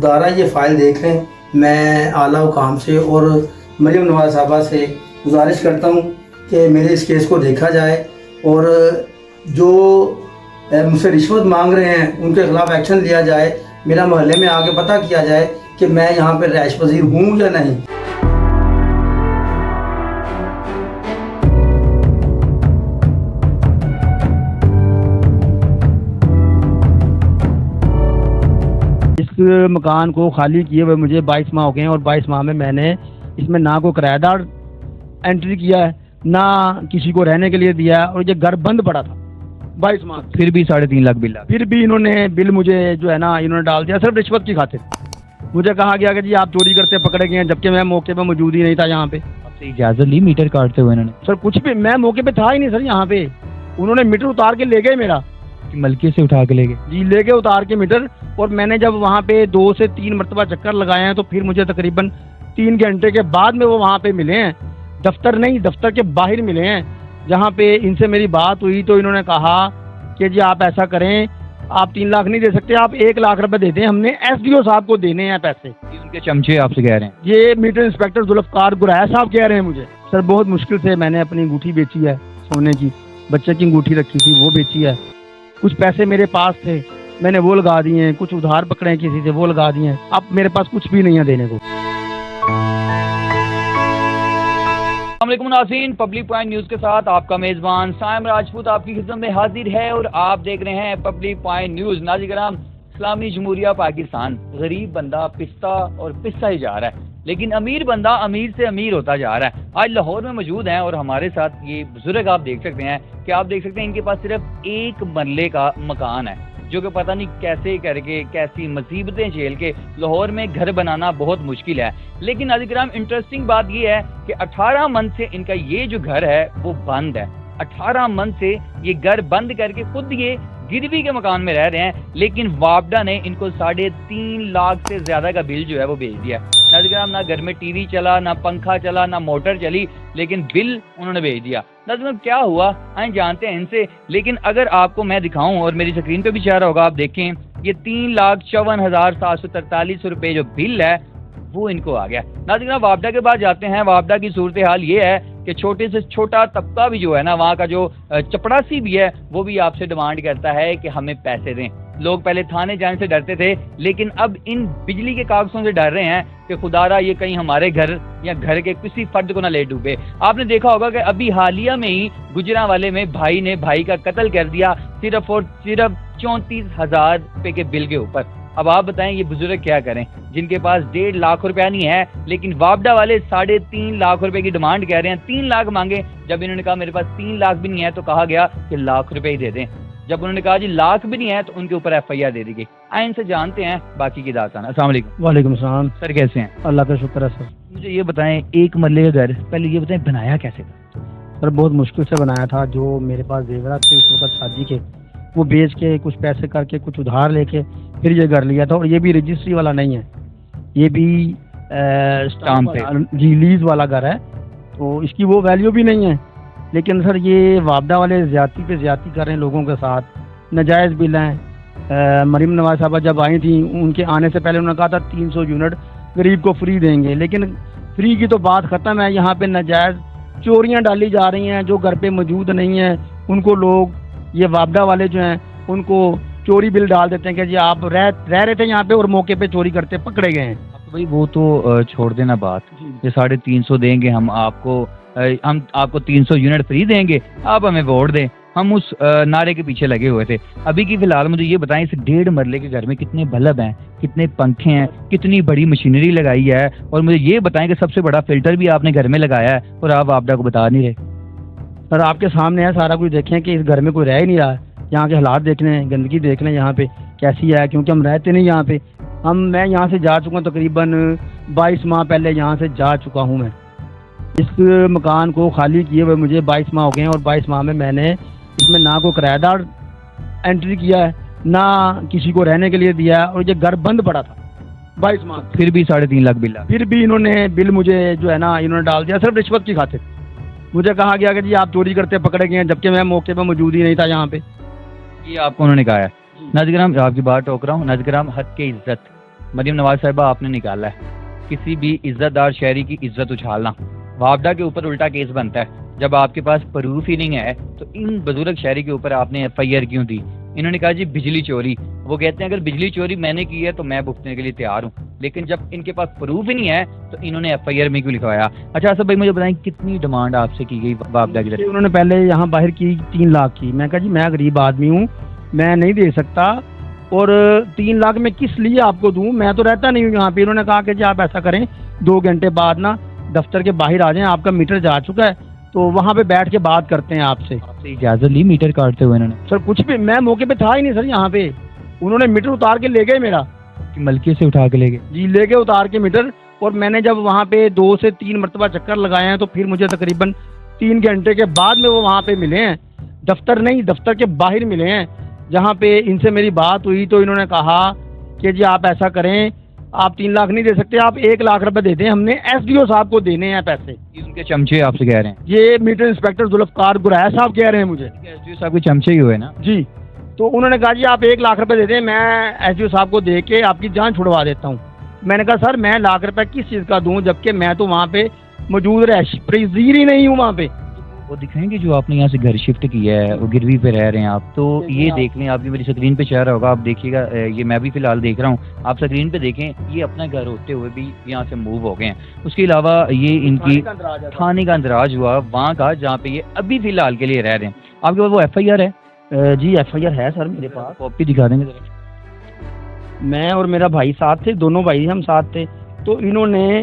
دارا یہ فائل دیکھ لیں. میں اعلیٰ حکام سے اور مریم نواز صاحبہ سے گزارش کرتا ہوں کہ میرے اس کیس کو دیکھا جائے اور جو مجھ سے رشوت مانگ رہے ہیں ان کے خلاف ایکشن لیا جائے. میرا محلے میں آ کے پتہ کیا جائے کہ میں یہاں پہ رہائش پذیر ہوں یا نہیں. اس مکان کو خالی کیے ہوئے مجھے 22 ماہ ہو گئے ہیں اور 22 ماہ میں نے اس میں نہ کوئی کرایہ دار انٹری کیا ہے نہ کسی کو رہنے کے لیے دیا ہے اور یہ گھر بند پڑا تھا 22 ماہ. پھر بھی 3.5 لاکھ بل. پھر بھی انہوں نے بل مجھے جو ہے نا انہوں نے ڈال دیا صرف رشوت کی خاطر. مجھے کہا گیا کہ جی آپ چوری کرتے پکڑے گئے ہیں، جبکہ میں موقع پہ موجود ہی نہیں تھا یہاں پہ. آپ سے اجازت لی میٹر کاٹتے ہوئے انہوں نے؟ سر کچھ بھی میں موقع پہ تھا ہی نہیں سر یہاں پہ. انہوں نے میٹر اتار کے لے گئے میرا، ملکے سے اٹھا کے لے گئے؟ جی لے کے اتار کے میٹر. اور میں نے جب وہاں پہ 2 سے 3 مرتبہ چکر لگائے ہیں تو پھر مجھے تقریباً 3 گھنٹے کے بعد میں وہ وہاں پہ ملے ہیں. دفتر نہیں، دفتر کے باہر ملے ہیں. جہاں پہ ان سے میری بات ہوئی تو انہوں نے کہا کہ جی آپ ایسا کریں، آپ 3 لاکھ نہیں دے سکتے، آپ 1 لاکھ روپے دے دیں، ہم نے ایس ڈی او صاحب کو دینے ہیں پیسے. ان کے چمچے آپ سے کہہ رہے ہیں؟ یہ میٹر انسپیکٹر ذوالفقار گریا صاحب کہہ رہے ہیں مجھے. سر بہت مشکل سے میں نے اپنی انگوٹھی بیچی ہے سونے کی، بچے کی انگوٹھی رکھی تھی وہ بیچی ہے. کچھ پیسے میرے پاس تھے میں نے وہ لگا دیے ہیں، کچھ ادھار پکڑے ہیں کسی سے وہ لگا دیے ہیں. اب میرے پاس کچھ بھی نہیں ہے دینے کو. السلام علیکم ناظرین، پبلک پوائنٹ نیوز کے ساتھ آپ کا میزبان سائم راجپوت آپ کی خدمت میں حاضر ہے اور آپ دیکھ رہے ہیں پبلک پوائنٹ نیوز. ناظرین کرام، اسلامی جمہوریہ پاکستان غریب بندہ پستا اور پستا ہی جا رہا ہے، لیکن امیر بندہ امیر سے امیر ہوتا جا رہا ہے. آج لاہور میں موجود ہیں اور ہمارے ساتھ یہ بزرگ آپ دیکھ سکتے ہیں کہ آپ دیکھ سکتے ہیں ان کے پاس صرف 1 مرلے کا مکان ہے، جو کہ پتہ نہیں کیسے کر کے کیسی مصیبتیں جھیل کے لاہور میں گھر بنانا بہت مشکل ہے. لیکن ناظرین کرام، انٹرسٹنگ بات یہ ہے کہ 18 منتھ سے ان کا یہ جو گھر ہے وہ بند ہے. 18 منتھ سے یہ گھر بند کر کے خود یہ گروی کے مکان میں رہ رہے ہیں، لیکن وابڈا نے ان کو 3.5 لاکھ سے زیادہ کا بل جو ہے وہ بھیج دیا. ناظرین کرام، نہ گھر میں ٹی وی چلا، نہ پنکھا چلا، نہ موٹر چلی، لیکن بل انہوں نے بھیج دیا. ناظرین کیا ہوا آئیں جانتے ہیں ان سے. لیکن اگر آپ کو میں دکھاؤں اور میری اسکرین پہ بھی چاہ رہا ہوگا آپ دیکھیں، یہ 3,54,743 روپے جو بل ہے وہ ان کو آ گیا. ناظرین وابڈا کے بعد جاتے ہیں. وابڈا کی صورتحال یہ ہے کہ چھوٹے سے چھوٹا طبقہ بھی جو ہے نا، وہاں کا جو چپڑاسی بھی ہے وہ بھی آپ سے ڈیمانڈ کرتا ہے کہ ہمیں پیسے دیں. لوگ پہلے تھانے جانے سے ڈرتے تھے، لیکن اب ان بجلی کے کاغذوں سے ڈر رہے ہیں کہ خدا را یہ کہیں ہمارے گھر یا گھر کے کسی فرد کو نہ لے ڈوبے. آپ نے دیکھا ہوگا کہ ابھی حالیہ میں ہی گجرانوالے میں بھائی نے بھائی کا قتل کر دیا صرف اور صرف 34,000 روپے کے بل کے اوپر. اب آپ بتائیں یہ بزرگ کیا کریں جن کے پاس 1.5 لاکھ روپیہ نہیں ہے، لیکن وابڈا والے 3.5 لاکھ روپے کی ڈیمانڈ کہہ رہے ہیں. 3 لاکھ مانگے. جب انہوں نے کہا میرے پاس 3 لاکھ بھی نہیں ہے تو کہا گیا کہ 1 لاکھ روپے ہی دے دیں. جب انہوں نے کہا جی 1 لاکھ بھی نہیں ہے تو ان کے اوپر FIR دے دی گئی. آئیں ان سے جانتے ہیں باقی کی داستان. السلام علیکم. وعلیکم السلام. سر کیسے ہیں؟ اللہ کا شکر ہے سر. مجھے یہ بتائیں 1 مرلے کا گھر پہلے یہ بتائیں بنایا کیسے تھا؟ سر بہت مشکل سے بنایا تھا. جو میرے پاس زیورات تھے اس وقت شادی کے، وہ بیچ کے کچھ پیسے کر کے کچھ ادھار لے کے پھر یہ گھر لیا تھا. اور یہ بھی رجسٹری والا نہیں ہے، یہ بھی اسٹامپ پہ جی لیز والا گھر ہے، تو اس کی وہ ویلیو بھی نہیں ہے. لیکن سر یہ وابڈا والے زیادتی پہ زیادتی کر رہے ہیں لوگوں کے ساتھ، ناجائز بل ہیں. مریم نواز صاحبہ جب آئی تھیں ان کے آنے سے پہلے انہوں نے کہا تھا 300 یونٹ غریب کو فری دیں گے، لیکن فری کی تو بات ختم ہے. یہاں پہ ناجائز چوریاں ڈالی جا رہی ہیں. جو گھر پہ موجود نہیں ہیں ان کو لوگ، یہ وابڈا والے جو ہیں ان کو چوری بل ڈال دیتے ہیں کہ جی آپ رہ رہے تھے یہاں پہ اور موقع پہ چوری کرتے پکڑے گئے ہیں. بھائی وہ تو چھوڑ دینا بات، یہ 350 دیں گے ہم آپ کو 300 یونٹ فری دیں گے، آپ ہمیں ووٹ دیں. ہم اس نعرے کے پیچھے لگے ہوئے تھے. ابھی کی فی الحال مجھے یہ بتائیں اس 1.5 مرلے کے گھر میں کتنے بلب ہیں، کتنے پنکھے ہیں، کتنی بڑی مشینری لگائی ہے، اور مجھے یہ بتائیں کہ سب سے بڑا فلٹر بھی آپ نے گھر میں لگایا ہے اور آپ وابڈا کو بتا نہیں رہے. سر آپ کے سامنے ہے سارا کچھ. دیکھیں کہ اس گھر میں کوئی رہ ہی نہیں رہا ہے. یہاں کے حالات دیکھ لیں، گندگی دیکھ لیں یہاں پہ کیسی ہے، کیونکہ ہم رہتے نہیں یہاں پہ. میں یہاں سے جا چکا ہوں، تقریباً 22 ماہ پہلے یہاں سے جا چکا ہوں. میں اس مکان کو خالی کیے ہوئے مجھے 22 ماہ ہو گئے ہیں اور 22 ماہ میں نے اس میں نہ کوئی کرایہ دار انٹری کیا ہے نہ کسی کو رہنے کے لیے دیا ہے اور یہ گھر بند پڑا تھا 22 ماہ. پھر بھی 3.5 لاکھ بل. پھر بھی انہوں نے بل مجھے جو ہے نا انہوں نے ڈال دیا صرف رشوت کی خاطر. مجھے کہا گیا کہ جی آپ چوری کرتے پکڑے گئے ہیں، جبکہ میں موقع پہ موجود ہی نہیں تھا یہاں پہ. یہ آپ کو انہوں نے کہا ہے. ناظرین کرام آپ کی بات ٹوک رہا ہوں. ناظرین کرام حد کی عزت مریم نواز صاحبہ آپ نے نکالا ہے کسی بھی عزت دار شہری کی عزت اچھالنا. وابڈا کے اوپر الٹا کیس بنتا ہے. جب آپ کے پاس پروف ہی نہیں ہے تو ان بزرگ شہری کے اوپر آپ نے ایف آئی آر کیوں دی؟ انہوں نے کہا جی بجلی چوری. وہ کہتے ہیں اگر بجلی چوری میں نے کی ہے تو میں بھگتنے کے لیے تیار ہوں, لیکن جب ان کے پاس پروف ہی نہیں ہے تو انہوں نے ایف آئی آر میں کیوں لکھوایا؟ اچھا اسد بھائی مجھے بتائیں کتنی ڈیمانڈ آپ سے کی گئی وابڈا کی طرف؟ انہوں نے پہلے یہاں باہر کی 3 لاکھ کی. میں کہا جی میں غریب آدمی ہوں, میں نہیں دے سکتا, اور 3 لاکھ میں کس لیے آپ کو دوں, میں تو رہتا نہیں ہوں یہاں پہ. انہوں نے کہا کہ جی آپ ایسا کریں 2 گھنٹے بعد نا دفتر کے باہر آ جائیں, آپ کا میٹر جا چکا ہے تو وہاں پہ بیٹھ کے بات کرتے ہیں آپ سے. اجازت لی میٹر کاٹتے ہوئے انہوں نے؟ سر کچھ بھی, میں موقع پہ تھا ہی نہیں سر یہاں پہ. انہوں نے میٹر اتار کے لے گئے میرا, ملکے سے اٹھا کے لے گئے؟ جی لے گئے اتار کے میٹر. اور میں نے جب وہاں پہ 2 سے 3 مرتبہ چکر لگائے ہیں تو پھر مجھے تقریباً 3 گھنٹے کے بعد میں وہ وہاں پہ ملے ہیں. دفتر نہیں, دفتر کے باہر ملے ہیں, جہاں پہ ان سے میری بات ہوئی تو انہوں نے کہا کہ جی آپ ایسا کریں, آپ 3 لاکھ نہیں دے سکتے, آپ 1 لاکھ روپے دے دیں, ہم نے ایس ڈی او صاحب کو دینے ہیں پیسے. یہ ان کے چمچے آپ سے کہہ رہے ہیں؟ یہ میٹر انسپیکٹر ذوالفقار گریا صاحب کہہ رہے ہیں مجھے. ایس ڈی او صاحب کے چمچے ہی ہوئے نا؟ جی. تو انہوں نے کہا جی آپ 1 لاکھ روپے دے دیں, میں ایس ڈی او صاحب کو دے کے آپ کی جان چھڑوا دیتا ہوں. میں نے کہا سر میں 1 لاکھ روپے کس چیز کا دوں, جبکہ میں تو وہاں پہ موجود رہائش پذیر ہی نہیں ہوں وہاں پہ. وہ دکھائیں گے جو آپ نے یہاں سے گھر شفٹ کیا ہے, وہ گروی پہ رہ رہے ہیں آپ, تو یہ دیکھ لیں, آپ کی میری اسکرین پہ چہرہ ہوگا, آپ دیکھیے گا, یہ میں بھی فی الحال دیکھ رہا ہوں, آپ اسکرین پہ دیکھیں, یہ اپنا گھر ہوتے ہوئے بھی یہاں سے موو ہو گئے ہیں. اس کے علاوہ یہ ان کی تھانے کا اندراج ہوا وہاں کا جہاں پہ یہ ابھی فی الحال کے لیے رہ رہے ہیں. آپ کے پاس وہ ایف آئی آر ہے؟ جی ایف آئی آر ہے سر میرے پاس, کاپی دکھا دیں گے ذرا. میں اور میرا بھائی ساتھ تھے, دونوں بھائی ہم ساتھ تھے. تو انہوں نے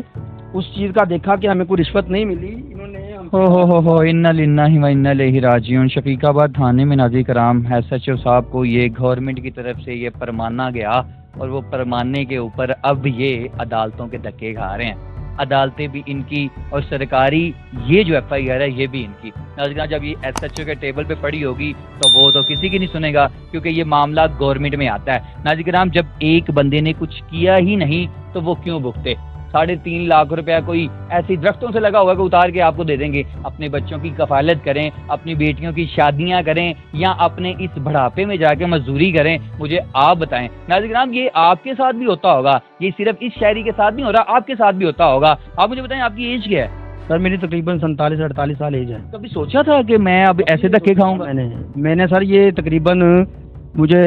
اس چیز کا دیکھا کہ ہمیں کوئی رشوت نہیں ملی, انہوں نے ہو انا للہ و انا الیہ راجعون. شفیق آباد تھانے میں ناظرین کرام ایس ایچ او صاحب کو یہ گورنمنٹ کی طرف سے یہ فرمانا گیا, اور وہ فرمانے کے اوپر اب یہ عدالتوں کے دھکے کھا رہے ہیں. عدالتیں بھی ان کی اور سرکاری یہ جو ایف آئی آر ہے یہ بھی ان کی. ناظرین جب یہ ایس ایچ او کے ٹیبل پہ پڑی ہوگی تو وہ تو کسی کی نہیں سنے گا, کیونکہ یہ معاملہ گورنمنٹ میں آتا ہے. ناظرین کرام جب ایک بندے نے کچھ کیا ہی نہیں تو وہ کیوں بھگتے؟ 3.5 لاکھ روپیہ کوئی ایسی درختوں سے لگا ہوا کہ اتار کے آپ کو دے دیں گے. اپنے بچوں کی کفالت کریں, اپنی بیٹیوں کی شادیاں کریں, یا اپنے اس بڑھاپے میں جا کے مزدوری کریں, مجھے آپ بتائیں. ناظرین کرام یہ آپ کے ساتھ بھی ہوتا ہوگا, یہ صرف اس شہری کے ساتھ نہیں ہو رہا, آپ کے ساتھ بھی ہوتا ہوگا. آپ مجھے بتائیں آپ کی ایج کیا ہے؟ سر میری تقریباً 47-48 سال ایج ہے. کبھی سوچا تھا کہ میں اب ایسے دھکے کھاؤں گا؟ میں نے سر یہ تقریباً مجھے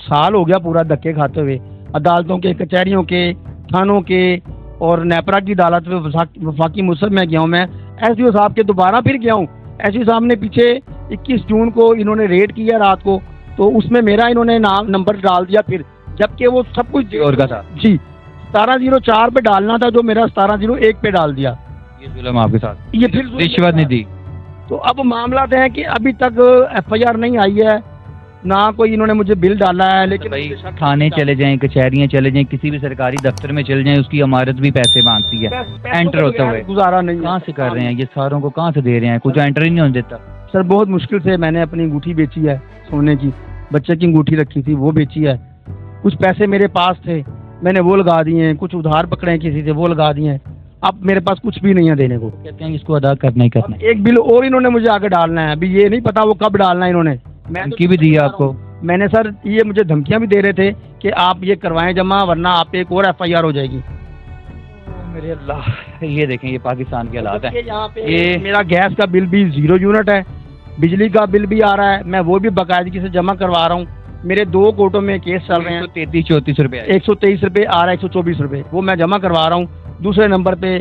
سال ہو گیا پورا دھکے کھاتے ہوئے, عدالتوں کے, کچہریوں کے, تھانوں کے, اور نیپرا کی عدالت میں وفاقی مصب میں گیا ہوں. میں ایس ڈی او صاحب کے دوبارہ پھر گیا ہوں. ایس ڈی او صاحب نے پیچھے 21 جون کو انہوں نے ریڈ کیا رات کو, تو اس میں میرا انہوں نے نمبر ڈال دیا پھر, جبکہ وہ سب کچھ اور کا تھا. جی 1704 پہ ڈالنا تھا جو میرا 1701 پہ ڈال دیا. یہ ظلم آپ کے ساتھ, یہ پھر رشوت نہیں دی. تو اب معاملات ہیں کہ ابھی تک ایف آئی آر نہیں آئی ہے, نہ کوئی انہوں نے مجھے بل ڈالا ہے. لیکن بھائی تھانے چلے جائیں, کچہریاں چلے جائیں, کسی بھی سرکاری دفتر میں چل جائیں, اس کی عمارت بھی پیسے مانگتی ہے انٹر ہوتے ہوئے. گزارا نہیں, کہاں سے کر رہے ہیں یہ ساروں کو, کہاں سے دے رہے ہیں, کچھ انٹر ہی نہیں ہونے دیتا. سر بہت مشکل سے میں نے اپنی انگوٹھی بیچی ہے سونے کی, بچے کی انگوٹھی رکھی تھی وہ بیچی ہے. کچھ پیسے میرے پاس تھے میں نے وہ لگا دیے ہیں, کچھ ادھار پکڑے ہیں کسی سے وہ لگا دیے ہیں. اب میرے پاس کچھ بھی نہیں ہے دینے کو. کہتے ہیں اس کو ادا کرنا ہی کرنا. ایک بل اور انہوں نے مجھے آگے ڈالنا ہے, ابھی یہ نہیں پتا وہ کب ڈالنا ہے. انہوں نے دھمکی بھی دی ہے آپ کو؟ میں نے سر یہ مجھے دھمکیاں بھی دے رہے تھے کہ آپ یہ کروائیں جمع, ورنہ آپ پہ ایک اور ایف آئی آر ہو جائے گی. میرے اللہ, یہ دیکھیں یہ پاکستان کے حالات ہیں. یہ میرا گیس کا بل بھی 0 یونٹ ہے, بجلی کا بل بھی آ رہا ہے, میں وہ بھی باقاعدگی سے جمع کروا رہا ہوں. میرے 2 کورٹوں میں کیس چل رہے ہیں, 133-34 روپے, 123 روپے آ رہا ہے, 124 روپے, وہ میں جمع کروا رہا ہوں. دوسرے نمبر پہ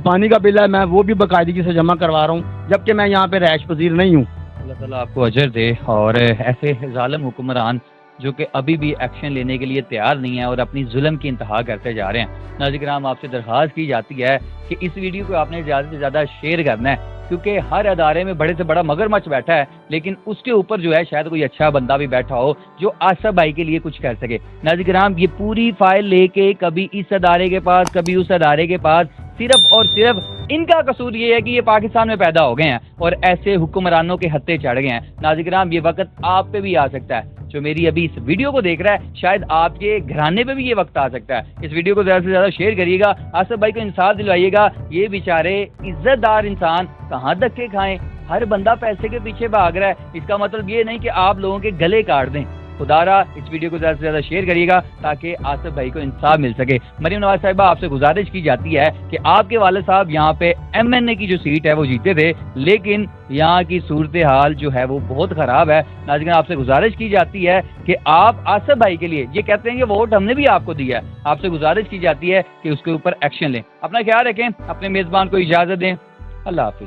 پانی کا بل ہے, میں وہ بھی باقاعدگی سے جمع کروا رہا ہوں, جبکہ میں یہاں پہ رہائش پذیر نہیں ہوں. اللہ تعالیٰ آپ کو اجر دے. اور ایسے ظالم حکمران جو کہ ابھی بھی ایکشن لینے کے لیے تیار نہیں ہے اور اپنی ظلم کی انتہا کرتے جا رہے ہیں. ناظرین کرام آپ سے درخواست کی جاتی ہے کہ اس ویڈیو کو آپ نے زیادہ سے زیادہ شیئر کرنا ہے, کیونکہ ہر ادارے میں بڑے سے بڑا مگرمچھ بیٹھا ہے, لیکن اس کے اوپر جو ہے شاید کوئی اچھا بندہ بھی بیٹھا ہو جو آصف بھائی کے لیے کچھ کر سکے. ناظرین کرام یہ پوری فائل لے کے کبھی اس ادارے کے پاس کبھی اس ادارے کے پاس, صرف اور صرف ان کا قصور یہ ہے کہ یہ پاکستان میں پیدا ہو گئے ہیں اور ایسے حکمرانوں کے ہتھے چڑھ گئے ہیں. ناظرین کرام یہ وقت آپ پہ بھی آ سکتا ہے, جو میری ابھی اس ویڈیو کو دیکھ رہا ہے شاید آپ کے گھرانے پہ بھی یہ وقت آ سکتا ہے. اس ویڈیو کو زیادہ سے زیادہ شیئر کریے گا, آصف بھائی کو انصاف دلوائیے گا. یہ بیچارے عزت دار انسان کہاں دھکے کھائیں, ہر بندہ پیسے کے پیچھے بھاگ رہا ہے. اس کا مطلب یہ نہیں کہ آپ لوگوں کے گلے کاٹ دیں, خدارا اس ویڈیو کو زیادہ سے زیادہ شیئر کریے گا تاکہ آصف بھائی کو انصاف مل سکے۔ مریم نواز صاحبہ، آپ سے گزارش کی جاتی ہے کہ آپ کے والد صاحب یہاں پہ MNA کی جو سیٹ ہے وہ جیتے تھے، لیکن یہاں کی صورتحال جو ہے وہ بہت خراب ہے۔ ناظرین، آپ سے گزارش کی جاتی ہے کہ آپ آصف بھائی کے لیے، یہ کہتے ہیں کہ ووٹ ہم نے بھی آپ کو دیا ہے، آپ سے گزارش کی جاتی ہے کہ اس کے اوپر ایکشن لیں۔ اپنا خیال رکھیں، اپنے میزبان کو اجازت دیں۔ اللہ حافظ۔